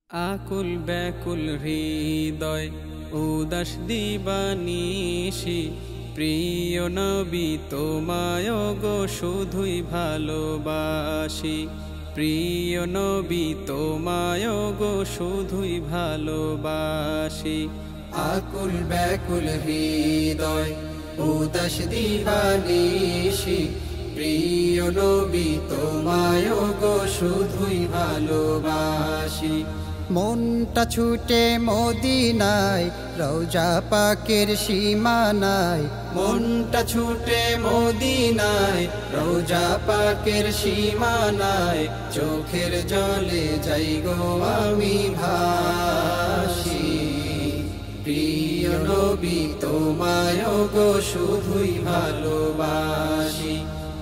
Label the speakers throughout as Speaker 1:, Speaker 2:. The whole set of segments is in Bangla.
Speaker 1: আকুল ব্যাকুল হৃদয় উদাস দিবানিশি, প্রিয় নবী তোমায় গো শুধুই ভালোবাসি। প্রিয় নবী তোমায় গো শুধুই ভালোবাসি।
Speaker 2: আকুল ব্যাকুল হৃদয় উদাস দিবানিশি, প্রিয় নবী তোমায় গো শুধুই ভালোবাসি। মনটা ছুটে মদিনায় রওজা পাকের সীমানায়, মনটা ছুটে মদিনায় রওজা পাকের সীমানায়, চোখের জলে যাই গো আমি ভাসি। প্রিয় নবী তোমায় গো শুধুই ভালোবাসি।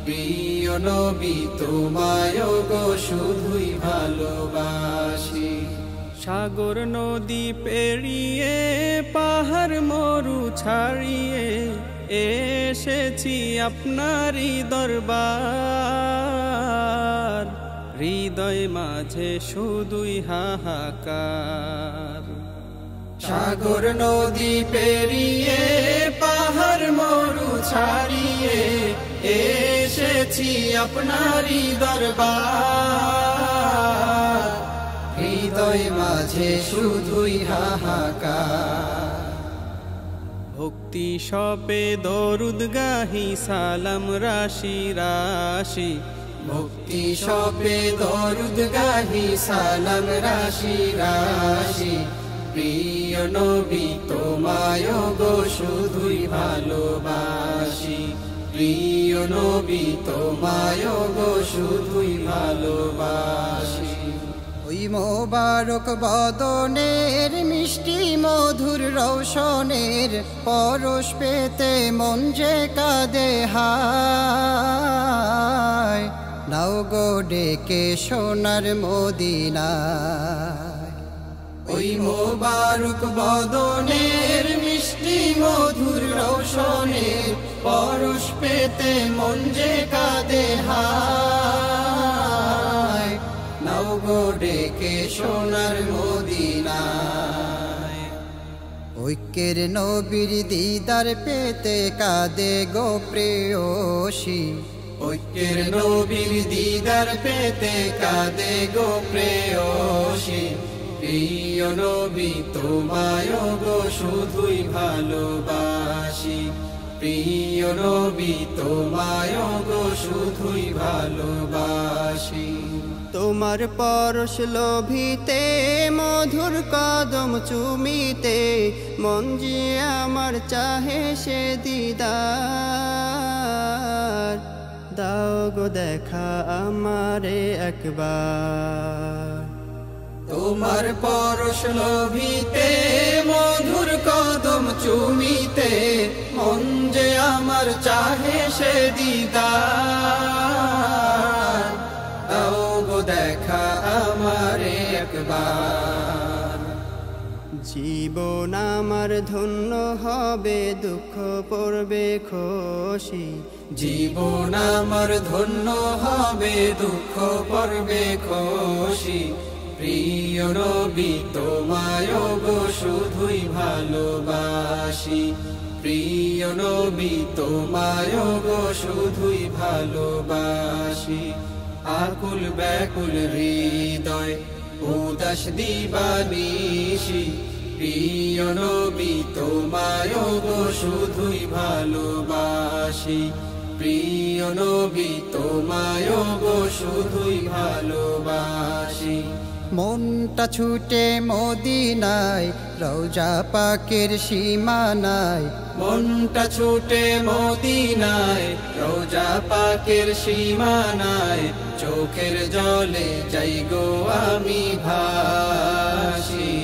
Speaker 2: প্রিয় নবী তোমায় গো শুধুই ভালোবাসি।
Speaker 1: সাগর নদী পেরিয়ে পাহাড় মরু ছাড়িয়ে এসেছি আপনারই দরবার, হৃদয় মাঝে শুধুই হাহাকার।
Speaker 2: সাগর নদী পেরিয়ে পাহাড় মরু ছাড়িয়ে এসেছি আপনারই দরবার, হৃদয় মাঝে শুধুই হাহাকার।
Speaker 1: ভক্তি সপে দরুদ গাহি সালাম রাশি রাশি,
Speaker 2: ভক্তি সপে দরুদ গাহি সালাম রাশি রাশি। প্রিয় নবী তোমায় গো শুধুই ভালোবাসি। প্রিয় নবী তোমায় গো শুধুই ভালোবাসি। ওই মোবারক বদনের মিষ্টি মধুর রৌশনের পরশ পেতে মন যে কাঁদে হায়, নাও গো ডেকে সোনার মদিনায়। ওই মোবারক বদনের মিষ্টি মধুর রৌশনের পরশ পেতে মন যে কাঁদে হায়, নাও গো ডেকে সোনার মদিনায়। ঐক্যের নবীর দিদার পেতে কাঁদে গো প্রেয়সী। ঐক্যের নবীর দিদার পেতে কাঁদে গো প্রেয়সী। প্রিয় নবী তোমায় গো শুধুই ভালোবাসি। প্রিয় নবী তোমায় গো শুধুই ভালোবাসি। তোমার পরশ লোভিতে মধুর কদম চুমিতে, মন যে আমার চাহে সে দিদার, দাও গো দেখা আমারে একবার। তোমার পরশ লোভিতে মধুর কদম চুমিতে, মন যে আমার চাহে সে দিদার, দাও গো দেখা আমারে একবার। জীবন আমার ধন্য হবে দুঃখ পড়বে খুশি। জীবন আমার ধন্য হবে দুঃখ পড়বে খুশি। প্রিয় নবী তোমায় গো শুধুই ভালোবাসি। প্রিয় নবী তোমায় গো শুধুই ভালোবাসি। আকুল ব্যাকুল হৃদয় উদাস দিবানিশি, প্রিয় নবী তোমায় গো শুধুই ভালোবাসি। প্রিয় নবী তোমায় গো শুধুই ভালোবাসি। মনটা ছুটে মদিনায় রওজা পাকের সীমানায়, মনটা ছুটে মদিনায় রওজা পাকের সীমানায়, চোখের জলে যাই গো আমি ভাসি।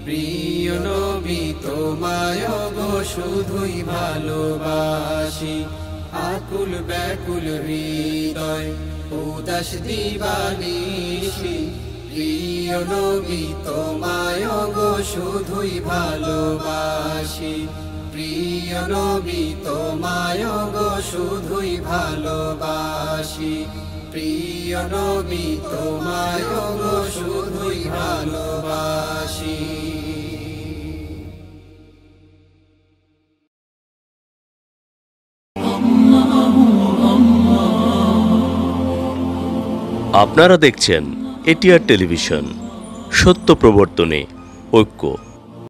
Speaker 2: প্রিয় নবী তোমায় গো শুধুই ভালোবাসি। আকুল ব্যাকুল হৃদয় উদাস দিবানিশি, প্রিয় নবী তোমায় গো শুধুই ভালোবাসি। প্রিয় নবী তোমায় গো শুধুই ভালোবাসি। প্রিয় নবী তোমায় গো শুধুই ভালোবাসি।
Speaker 3: আপনারা দেখছেন এটিআর টেলিভিশন, সত্য প্রবর্তনে ঐক্য।